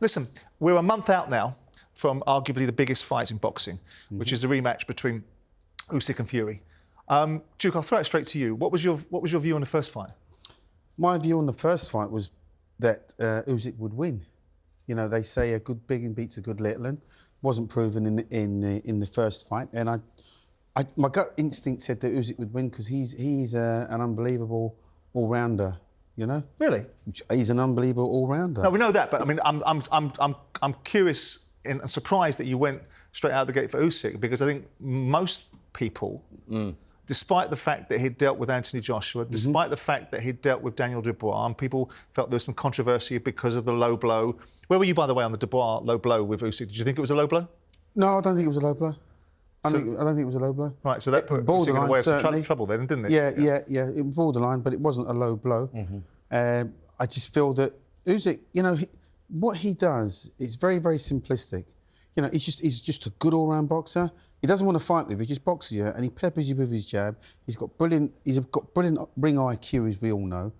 Listen, we're a month out now from arguably the biggest fight in boxing, which is the rematch between Usyk and Fury. Duke, I'll throw it straight to you. What was your view on the first fight? My view on the first fight was that Usyk would win. You know, they say a good big and beats a good little one. Wasn't proven in the first fight, and my gut instinct said that Usyk would win because he's an unbelievable all-rounder. You know, really, he's an unbelievable all-rounder. No, we know that, but I mean, I'm curious and surprised that you went straight out the gate for Usyk, because I think most people, despite the fact that he'd dealt with Anthony Joshua, despite the fact that he'd dealt with Daniel Dubois, and people felt there was some controversy because of the low blow. Where were you, by the way, on the Dubois low blow with Usyk? Did you think it was a low blow? No, I don't think it was a low blow. I don't think it was a low blow. Right, so that put Usyk in a way of some trouble then, didn't it? Yeah. It was borderline, but it wasn't a low blow. I just feel that Usyk, you know, what he does is very, very simplistic. You know, he's just a good all-round boxer. He doesn't want to fight with you, he just boxes you and he peppers you with his jab. He's got brilliant ring IQ, as we all know.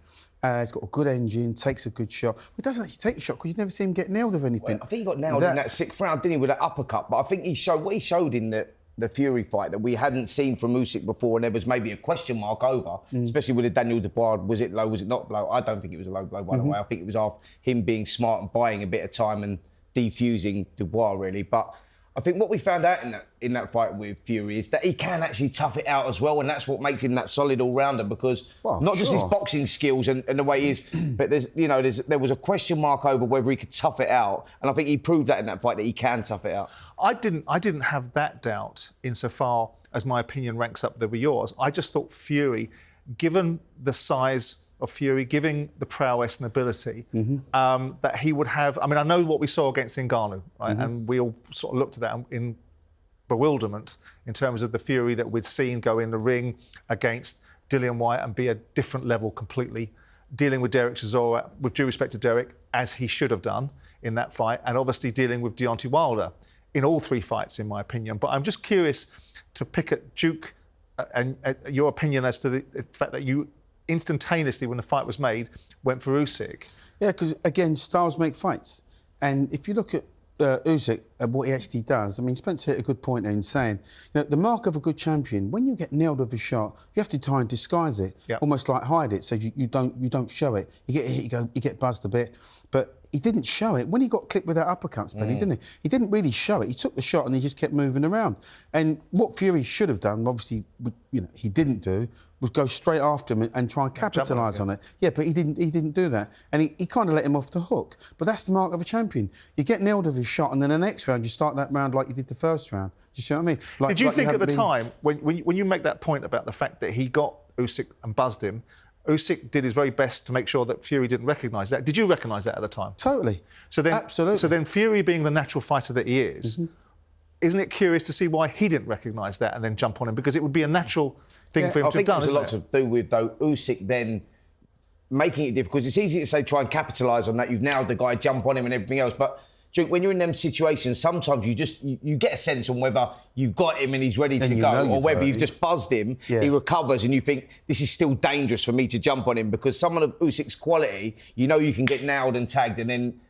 He's got a good engine, takes a good shot. He doesn't actually take a shot because you never see him get nailed with anything. Well, I think he got nailed in that 6th round, didn't he, with that uppercut? But I think he showed in the Fury fight that we hadn't seen from Usyk before, and there was maybe a question mark over, especially with the Daniel Dubois. Was it low, was it not low? I don't think it was a low blow, by the way. I think it was off him being smart and buying a bit of time and defusing Dubois, really. But I think what we found out in that fight with Fury is that he can actually tough it out as well, and that's what makes him that solid all-rounder, because not just his boxing skills and the way he is, but there was a question mark over whether he could tough it out, and I think he proved that in that fight, that he can tough it out. I didn't have that doubt insofar as my opinion ranks up there with yours. I just thought Fury, given the size of Fury, giving the prowess and ability, that he would have... I mean, I know what we saw against Ngannou, right? And we all sort of looked at that in bewilderment in terms of the Fury that we'd seen go in the ring against Dillian Whyte and be a different level completely, dealing with Derek Chisora, with due respect to Derek, as he should have done in that fight, and obviously dealing with Deontay Wilder in all 3 fights, in my opinion. But I'm just curious to pick at Duke and your opinion as to the fact that you instantaneously, when the fight was made, went for Usyk. Yeah, because, again, styles make fights. And if you look at Usyk and what he actually does, I mean, Spencer hit a good point there in saying, you know, the mark of a good champion, when you get nailed with a shot, you have to try and disguise it, almost like hide it, so you don't show it. You get hit, you get buzzed a bit, but he didn't show it. When he got clipped with that uppercut, Spenny, didn't he? He didn't really show it. He took the shot and he just kept moving around. And what Fury should have done, obviously, you know, he didn't do, was go straight after him and try and capitalise on it. Yeah, but he didn't do that. And he kind of let him off the hook. But that's the mark of a champion. You get nailed with his shot, and then the next round, you start that round like you did the first round. Do you see what I mean? Did you think at the time, when you make that point about the fact that he got Usyk and buzzed him, Usyk did his very best to make sure that Fury didn't recognise that. Did you recognise that at the time? Totally. Absolutely. So then Fury, being the natural fighter that he is, isn't it curious to see why he didn't recognise that and then jump on him? Because it would be a natural thing for him to have done, isn't it? I think it has a lot to do with, though, Usyk then making it difficult. Because it's easy to say try and capitalise on that. You've nailed the guy, jump on him and everything else. But when you're in them situations, sometimes you get a sense on whether you've got him and he's ready to go, or whether you've just buzzed him, he recovers, and you think, this is still dangerous for me to jump on him, because someone of Usyk's quality, you know you can get nailed and tagged, and then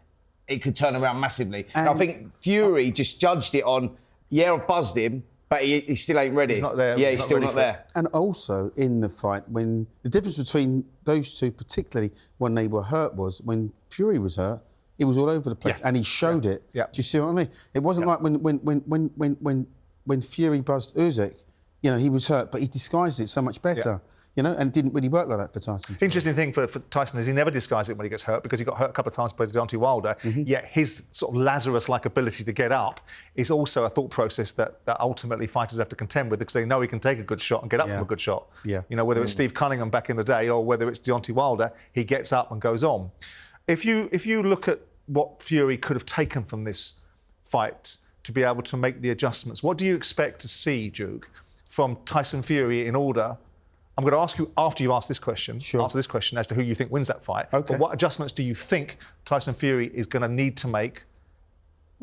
it could turn around massively. And I think Fury just judged it on, I've buzzed him, but he still ain't ready. He's not there. Yeah, he's still not there. And also, in the fight, when the difference between those two, particularly when they were hurt, was when Fury was hurt, he was all over the place, and he showed it. Do you see what I mean? It wasn't like when Fury buzzed Usyk, you know, he was hurt, but he disguised it so much better, you know, and it didn't really work like that for Tyson. Interesting thing for Tyson is he never disguised it when he gets hurt, because he got hurt a couple of times by Deontay Wilder, yet his sort of Lazarus-like ability to get up is also a thought process that ultimately fighters have to contend with, because they know he can take a good shot and get up from a good shot. You know, whether it's Steve Cunningham back in the day or whether it's Deontay Wilder, he gets up and goes on. If you look at what Fury could have taken from this fight to be able to make the adjustments, what do you expect to see, Duke, from Tyson Fury in order? I'm going to ask you after you ask this question, answer this question as to who you think wins that fight. But what adjustments do you think Tyson Fury is going to need to make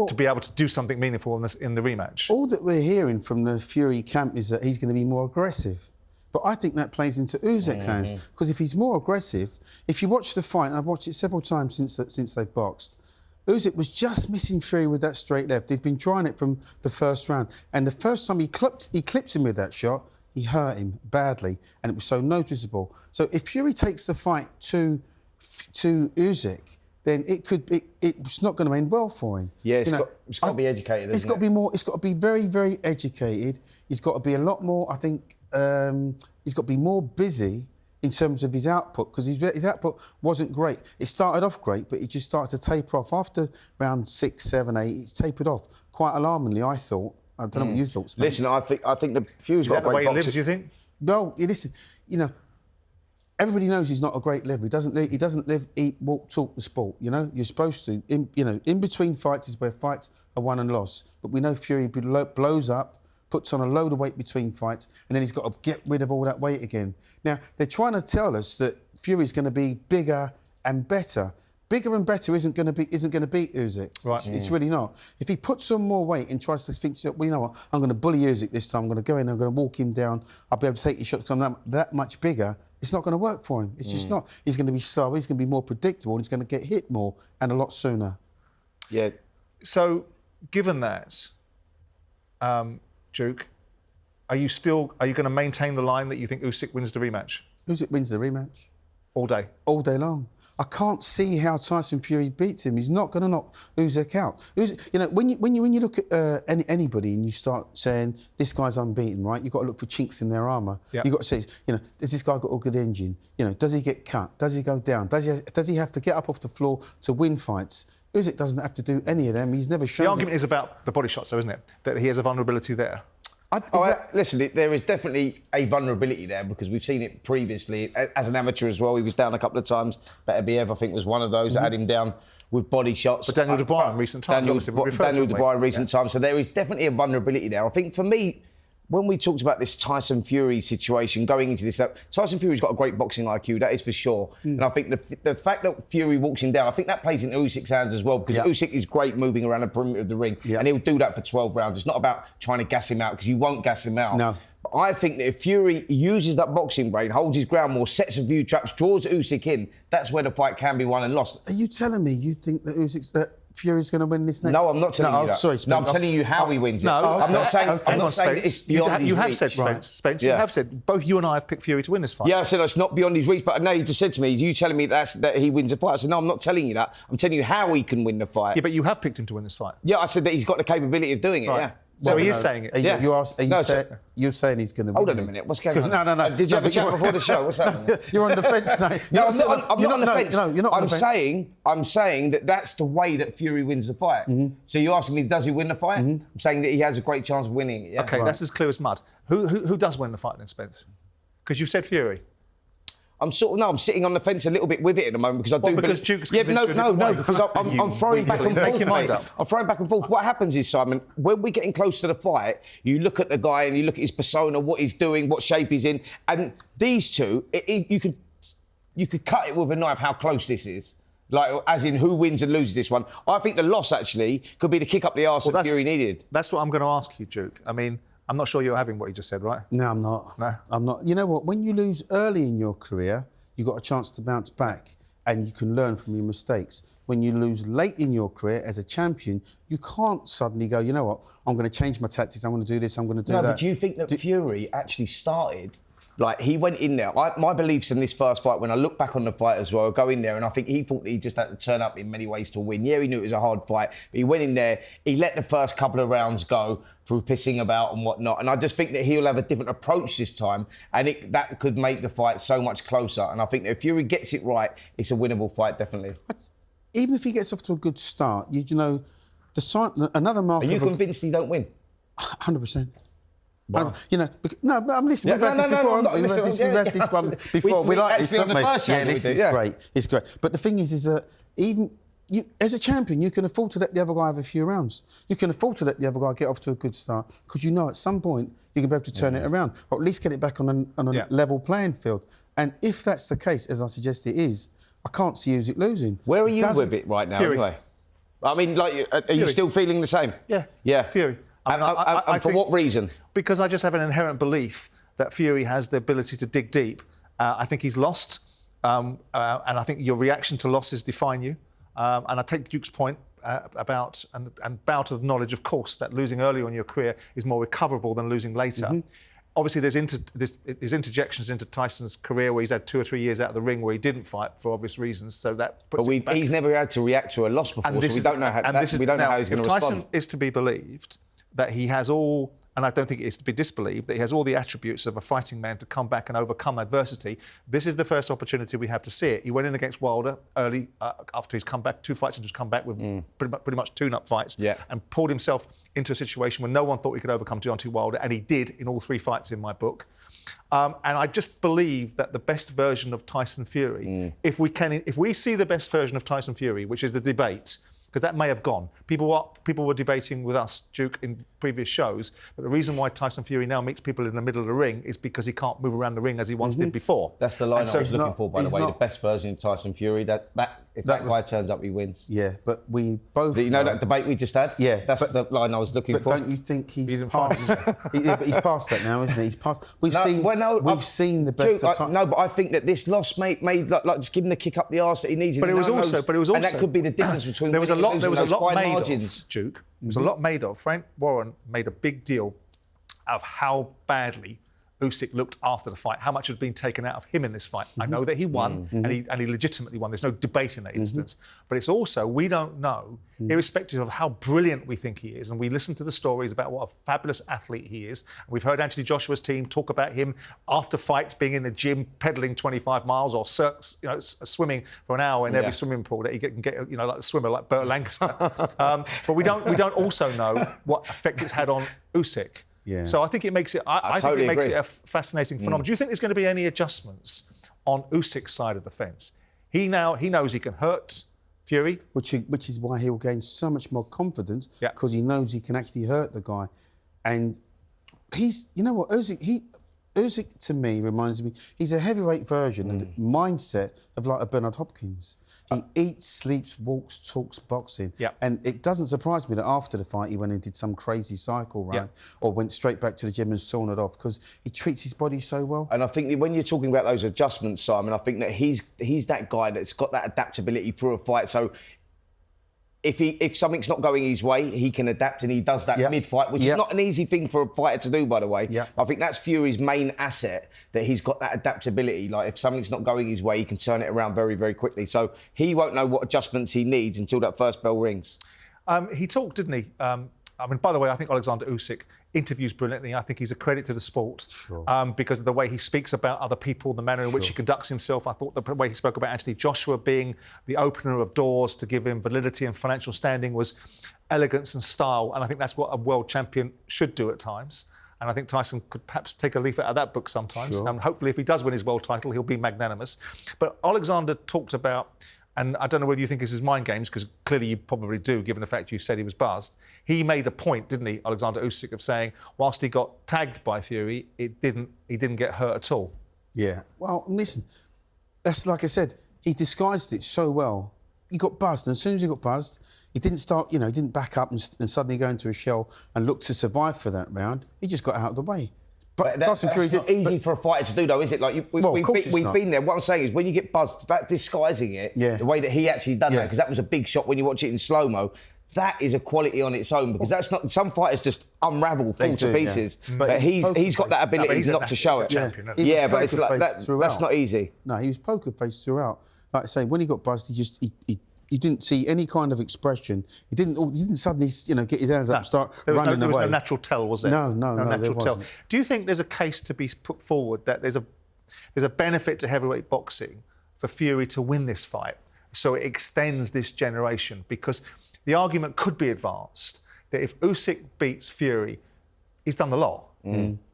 to be able to do something meaningful in the rematch? All that we're hearing from the Fury camp is that he's going to be more aggressive. But I think that plays into Usyk's hands, because if he's more aggressive, if you watch the fight, and I've watched it several times since they've boxed, Usyk was just missing Fury with that straight left. He'd been trying it from the first round. And the first time he clipped him with that shot, he hurt him badly. And it was so noticeable. So if Fury takes the fight to Usyk, then it's not going to end well for him. Yeah, it's got to be educated. It's got to be more. It's got to be very, very educated. He's got to be a lot more. I think he's got to be more busy in terms of his output, because his output wasn't great. It started off great, but it just started to taper off after round 6, 7, 8. It tapered off quite alarmingly, I thought. I don't know what you thought, Spence. Listen, I think the Fury's got a great boxer. Is that the way he lives, do you think? No, listen. You know, everybody knows he's not a great liver. He doesn't live, eat, walk, talk the sport. You know, you're supposed to. In between fights is where fights are won and lost. But we know Fury blows up, puts on a load of weight between fights, and then he's got to get rid of all that weight again. Now, they're trying to tell us that Fury's going to be bigger and better. Bigger and better isn't going to beat Usyk. Right. It's really not. If he puts on more weight and tries to think, well, you know what, I'm going to bully Usyk this time. I'm going to go in, I'm going to walk him down. I'll be able to take his shots because I'm that much bigger. It's not going to work for him. It's just not. He's going to be slow. He's going to be more predictable. And he's going to get hit more and a lot sooner. Yeah. So, given that, Duke, are you going to maintain the line that you think Usyk wins the rematch? Usyk wins the rematch. All day? All day long. I can't see how Tyson Fury beats him. He's not going to knock Usyk out. Usyk, you know, when you look at anybody and you start saying this guy's unbeaten, right? You've got to look for chinks in their armour. Yep. You've got to say, you know, has this guy got a good engine? You know, does he get cut? Does he go down? Does he have to get up off the floor to win fights? Usyk doesn't have to do any of them. He's never shown. The argument is about the body shots, though, isn't it? That he has a vulnerability there. Listen, there is definitely a vulnerability there because we've seen it previously. As an amateur as well, he was down a couple of times. Better Biev, I think, was one of those that had him down with body shots. But Daniel Dubois in recent times, Daniel Dubois in recent times. So there is definitely a vulnerability there. I think for me, when we talked about this Tyson Fury situation going into this, Tyson Fury's got a great boxing IQ, that is for sure. And I think the fact that Fury walks him down, I think that plays into Usyk's hands as well, because Usyk is great moving around the perimeter of the ring, and he'll do that for 12 rounds. It's not about trying to gas him out, because you won't gas him out. No. But I think that if Fury uses that boxing brain, holds his ground more, sets a few traps, draws Usyk in, that's where the fight can be won and lost. Are you telling me you think that Fury's going to win this next? No, I'm not telling you that. Sorry, Spence. No, I'm telling you how he wins it. I'm not saying. Okay. I'm not saying that it's beyond his You have reach. said, Spence. You have said both you and I have picked Fury to win this fight. Yeah, I said it's not beyond his reach, but now you just said to me, you telling me that he wins the fight. I said, no, I'm not telling you that. I'm telling you how he can win the fight. Yeah, but you have picked him to win this fight. Yeah, I said that he's got the capability of doing it, right. yeah. So he is saying it. You're saying he's going to win. Hold on a minute. What's going on? No. Did you have a chat before the show? What's happening? You're on the fence now. No, I'm not on the fence. No, you're not on the fence. I'm saying that that's the way that Fury wins the fight. So you're asking me, does he win the fight? I'm saying that he has a great chance of winning it. Yeah? Okay, that's as clear as mud. Who does win the fight then, Spence? Because you've said Fury. I'm sitting on the fence a little bit with it at the moment because I do. Because Duke's because I'm throwing back and forth. Mind up. I'm throwing back and forth. What happens is, Simon, when we're getting close to the fight, you look at the guy and you look at his persona, what he's doing, what shape he's in, and these two, you could cut it with a knife how close this is. Like, as in who wins and loses this one. I think the loss actually could be the kick up the arse that Fury needed. That's what I'm going to ask you, Duke. I mean, I'm not sure you're having what you just said, right? No, I'm not. No? I'm not. You know what? When you lose early in your career, you've got a chance to bounce back and you can learn from your mistakes. When you lose late in your career as a champion, you can't suddenly go, you know what, I'm going to change my tactics, I'm going to do this, I'm going to do that. No, but do you think that Fury actually started... Like, he went in there. My beliefs in this first fight, when I look back on the fight as well, I go in there and I think he thought he just had to turn up in many ways to win. Yeah, he knew it was a hard fight, but he went in there, he let the first couple of rounds go through pissing about and whatnot. And I just think that he'll have a different approach this time, and that could make the fight so much closer. And I think that if Fury gets it right, it's a winnable fight, definitely. Even if he gets off to a good start, you know, another mark. Are you convinced he don't win? 100%. Wow. You know, no, but I'm listening. We've had this before. We've had this one before. We like this, don't we? Yeah, this is great. It's great. But the thing is that even you, as a champion, you can afford to let the other guy have a few rounds. You can afford to let the other guy get off to a good start because you know at some point you can be able to turn it around, or at least get it back on a level playing field. And if that's the case, as I suggest it is, I can't see Usyk losing. Where are you with it right now, Fury. anyway? I mean, like, are you still feeling the same? Yeah. Yeah. Fury. And for what reason? Because I just have an inherent belief that Fury has the ability to dig deep. I think he's lost, and I think your reaction to losses define you. And I take Duke's point. and bow to the knowledge, of course, that losing earlier in your career is more recoverable than losing later. Obviously, there's interjections into Tyson's career where he's had 2 or 3 years out of the ring where he didn't fight for obvious reasons. So that puts But he's never had to react to a loss before, so we don't know how, we don't know how he's going to respond. If Tyson is to be believed that he has all, and I don't think it is to be disbelieved, that he has all the attributes of a fighting man to come back and overcome adversity, this is the first opportunity we have to see it. He went in against Wilder early after his comeback, 2 fights into his comeback with pretty much tune-up fights, and pulled himself into a situation where no one thought he could overcome Deontay Wilder, and he did in all 3 fights in my book. And I just believe that the best version of Tyson Fury, if we see the best version of Tyson Fury, which is the debate, because that may have gone. People were debating with us, Duke, in previous shows, that the reason why Tyson Fury now meets people in the middle of the ring is because he can't move around the ring as he once did before. That's the line I was looking for, by the way, the best version of Tyson Fury. If that guy turns up, he wins. Yeah, but we both... You know that debate we just had? Yeah. That's the line I was looking for. But don't you think he's past... But he's past that now, isn't he? He's past... We've seen the best of time. No, but I think that this loss made like just give him the kick up the arse that he needs. But it was also... And that could be the difference between... There was a lot made of, Duke. There was a lot made of. Frank Warren made a big deal of how badly Usyk looked after the fight, how much had been taken out of him in this fight. I know that he won, and he legitimately won. There's no debate in that instance. But it's also, we don't know, irrespective of how brilliant we think he is, and we listen to the stories about what a fabulous athlete he is. And we've heard Anthony Joshua's team talk about him after fights being in the gym, pedaling 25 miles or swimming for an hour in every swimming pool that he can get, like a swimmer like Burt Lancaster. But we don't also know what effect it's had on Usyk. Yeah. So I think it makes it. I think it makes it a fascinating phenomenon. Do you think there's going to be any adjustments on Usyk's side of the fence? He knows he can hurt Fury, which is why he'll gain so much more confidence because he knows he can actually hurt the guy, and he's Usyk to me reminds me he's a heavyweight version of the mindset of like a Bernard Hopkins. He eats, sleeps, walks, talks boxing. And it doesn't surprise me that after the fight he went and did some crazy cycle run or went straight back to the gym and sauned it off because he treats his body so well. And I think when you're talking about those adjustments, Simon, I think that he's that guy that's got that adaptability through a fight. So if something's not going his way, he can adapt and he does that mid-fight, which is not an easy thing for a fighter to do, by the way. I think that's Fury's main asset, that he's got that adaptability. Like, if something's not going his way, he can turn it around very, very quickly. So he won't know what adjustments he needs until that first bell rings. He talked, didn't he? By the way, I think Oleksandr Usyk interviews brilliantly. I think he's a credit to the sport because of the way he speaks about other people, the manner in which he conducts himself. I thought the way he spoke about Anthony Joshua being the opener of doors to give him validity and financial standing was elegance and style. And I think that's what a world champion should do at times. And I think Tyson could perhaps take a leaf out of that book sometimes. And hopefully, if he does win his world title, he'll be magnanimous. But Oleksandr talked about... And I don't know whether you think this is mind games, because clearly you probably do, given the fact you said he was buzzed. He made a point, didn't he, Oleksandr Usyk, of saying, whilst he got tagged by Fury, he didn't get hurt at all. Yeah. Well, listen, that's like I said, he disguised it so well. He got buzzed, and as soon as he got buzzed, he didn't start, he didn't back up and suddenly go into a shell and look to survive for that round. He just got out of the way. But that's not easy for a fighter to do, though, is it? Like we've been there. What I'm saying is, when you get buzzed, that disguising it, the way that he actually done that, because that was a big shot when you watch it in slow-mo, that is a quality on its own, because that's not... Some fighters just unravel, fall to pieces. But he's got that ability not to show it. Yeah, but it's like that's not easy. No, he was poker faced throughout. Like I say, when he got buzzed, he didn't see any kind of expression. He didn't suddenly, get his hands up and start running away. There was no natural tell, was there? No, natural tell. Do you think there's a case to be put forward that there's a benefit to heavyweight boxing for Fury to win this fight, so it extends this generation? Because the argument could be advanced that if Usyk beats Fury, he's done the lot.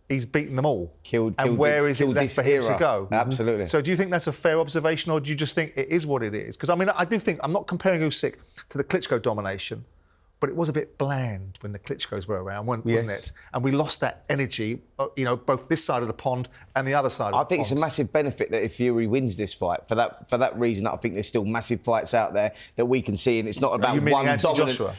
He's beaten them all. And where is it left for him to go? Absolutely. So do you think that's a fair observation, or do you just think it is what it is? Because, I do think, I'm not comparing Usyk to the Klitschko domination, but it was a bit bland when the Klitschkos were around, wasn't it? And we lost that energy, both this side of the pond and the other side of the pond. I think it's a massive benefit that if Fury wins this fight. For that reason, I think there's still massive fights out there that we can see, and it's not about one dominant... Joshua?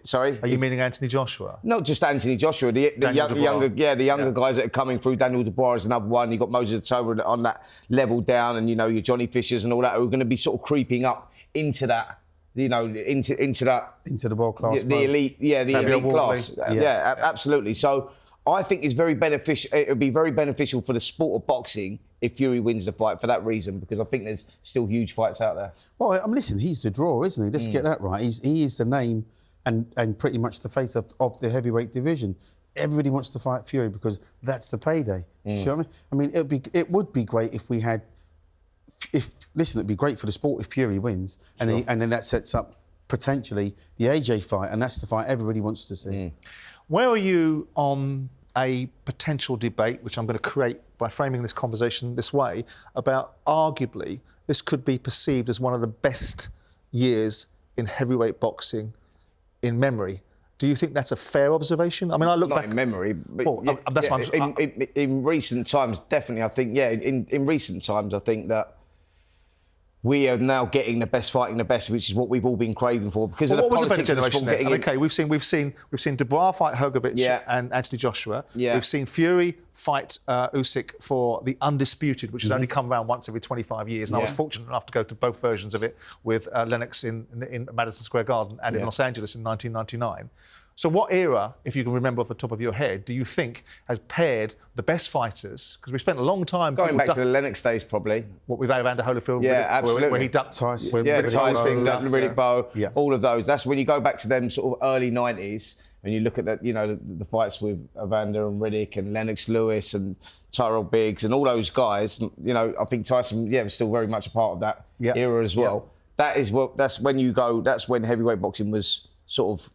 Sorry? Are you meaning Anthony Joshua? Not just Anthony Joshua. The younger guys that are coming through. Daniel Dubois is another one. You've got Moses Otoba on that level down, and your Johnny Fishers and all that, who are going to be sort of creeping up into that into that Into the world class. the elite, the elite class. Absolutely. So I think it's very beneficial. It would be very beneficial for the sport of boxing if Fury wins the fight for that reason, because I think there's still huge fights out there. Well, listen, he's the draw, isn't he? Let's get that right. He is the name and pretty much the face of the heavyweight division. Everybody wants to fight Fury because that's the payday. You know what I mean? It would be great if we had. It'd be great for the sport if Fury wins, and then that sets up potentially the AJ fight, and that's the fight everybody wants to see. Where are you on a potential debate, which I'm going to create by framing this conversation this way, about arguably this could be perceived as one of the best years in heavyweight boxing in memory? Do you think that's a fair observation? I mean, I look back... Not in memory, but that's what I'm... in recent times, definitely, I think, in recent times, I think that we are now getting the best fighting the best, which is what we've all been craving for. Because what was a better generation then? Okay, we've seen Dubois fight Hrgovic and Anthony Joshua. Yeah. We've seen Fury fight Usyk for the undisputed, which has only come around once every 25 years. And I was fortunate enough to go to both versions of it with Lennox in Madison Square Garden and in Los Angeles in 1999. So what era, if you can remember off the top of your head, do you think has paired the best fighters? Because we spent a long time... Going back to the Lennox days, probably. What, with Evander Holyfield? Absolutely. Where he ducked Tyson. Tyson, Riddick Bowe, all of those. That's when you go back to them sort of early 90s and you look at that, the fights with Evander and Riddick and Lennox Lewis and Tyrell Biggs and all those guys. I think Tyson, was still very much a part of that era as well. That's when heavyweight boxing was sort of,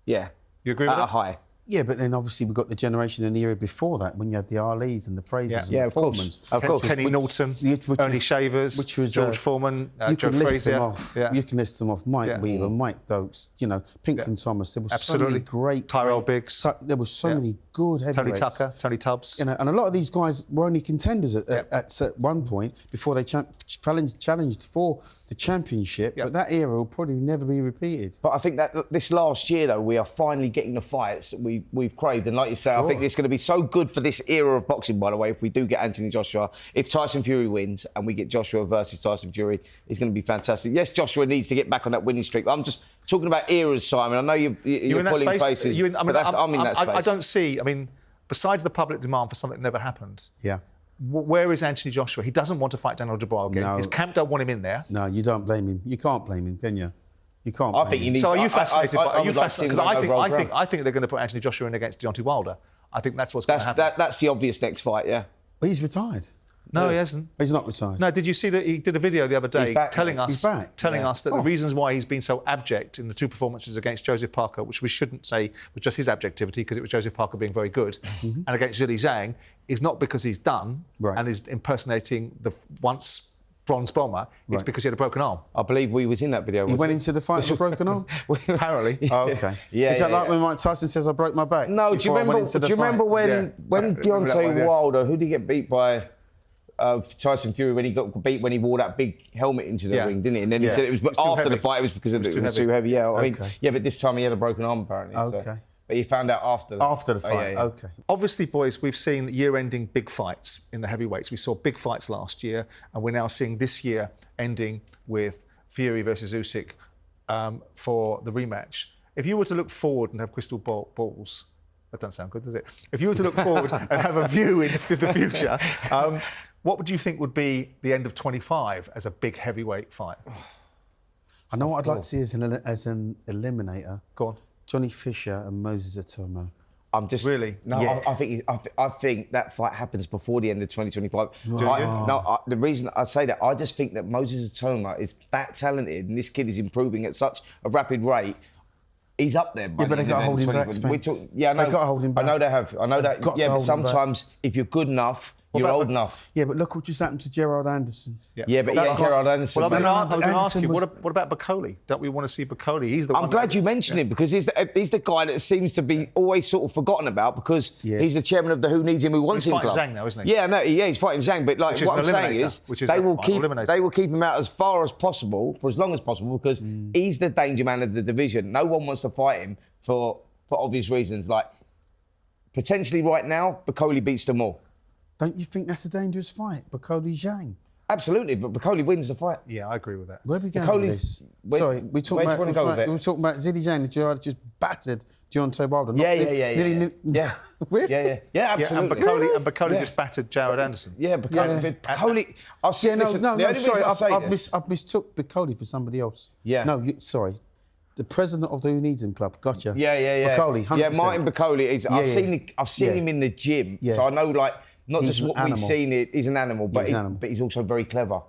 you agree with at that? a high. Yeah, but then obviously we've got the generation and the era before that when you had the Arleys and the Frasers and the Foремans. Of course. Kenny Norton, Ernie Shavers, George Foreman, Joe Frazier. You can list them off. Mike Weaver, Mike Dokes, Pinkerton Thomas. There were so many great... Tyrell Biggs. There were so many good heavyweights. Tony Tucker, Tony Tubbs. And a lot of these guys were only contenders at one point before they challenged for the championship. But that era will probably never be repeated. But I think that this last year, though, we are finally getting the fights that we've craved. And like you say, I think it's going to be so good for this era of boxing, by the way, if we do get Anthony Joshua. If Tyson Fury wins and we get Joshua versus Tyson Fury, it's going to be fantastic. Yes, Joshua needs to get back on that winning streak. I'm just talking about eras, Simon. I know you're pulling faces. I'm in that space. I don't see... I mean, besides the public demand for something that never happened... Yeah. Where is Anthony Joshua? He doesn't want to fight Daniel Dubois again. No. His camp don't want him in there. No, you don't blame him. You can't blame him, can you? You can't. I think you need. So are you fascinated? Are you fascinated? Because I think they're going to put Anthony Joshua in against Deontay Wilder. I think that's what's going to happen. That's the obvious next fight. Yeah. But he's retired. No, he hasn't. He's not retired. No, did you see that he did a video the other day telling us that the reasons why he's been so abject in the two performances against Joseph Parker, which we shouldn't say was just his abjectivity because it was Joseph Parker being very good, and against Zhilei Zhang, is not because he's done and is impersonating the once bronze bomber, it's because he had a broken arm. I believe we was in that video. He went into the fight with a broken arm? Apparently. Oh, OK. Is that like when Mike Tyson says, I broke my back? No, do you remember when Deontay Wilder, who did he get beat by? Tyson Fury when he got beat when he wore that big helmet into the ring, didn't he? And then he said it was after the fight. It was because it was too heavy. Yeah, I mean, but this time he had a broken arm apparently. Okay. So. But he found out after the fight. Okay. Obviously, boys, we've seen year-ending big fights in the heavyweights. We saw big fights last year, and we're now seeing this year ending with Fury versus Usyk for the rematch. If you were to look forward and have crystal balls. That doesn't sound good, does it? If you were to look forward and have a view into the future, what would you think would be the end of 25 as a big heavyweight fight? I know what I'd like to see as an eliminator. Go on. Johnny Fisher and Moses Atomo. I'm just really. No, yeah. I think that fight happens before the end of 2025. The reason I say that, I just think that Moses Atomo is that talented, and this kid is improving at such a rapid rate. He's up there. Yeah, but they got to hold him back, Spence. I know. They got to hold him back. I know they have. I know that. Yeah, but sometimes if you're good enough, you're old enough. Yeah, but look what just happened to Gerald Anderson. Yeah, but Gerald Anderson. Well, I'm going to ask you, what about Bakole? Don't we want to see Bakole? He's the one. I'm glad you mentioned him because he's the guy that seems to be always sort of forgotten about because he's the chairman of the Who Needs Him, Who Wants Him club. He's fighting Zhang now, isn't he? Yeah, no, he's fighting Zhang. But like what I'm saying is, they will keep him out as far as possible for as long as possible because he's the danger man of the division. No one wants to fight him for obvious reasons. Like potentially right now, Bakole beats them all. Don't you think that's a dangerous fight, Bakole Zhang? Absolutely, but Bacoli wins the fight. Yeah, I agree with that. Where are we going with this? Sorry, we're talking about Zhilei Zhang and Gerard just battered Deontay Wilder. Yeah. Yeah. Yeah, absolutely. And Bacoli just battered Jared Anderson. Yeah, Bacoli. I've mistook Bacoli for somebody else. Yeah. No, sorry. The president of the Who Needs Him Club. Gotcha. Yeah. Bacoli, 100%. Yeah, Martin Bacoli. I've seen him in the gym, so I know, like, not He's just what we've seen. He's an animal, but he's also very clever.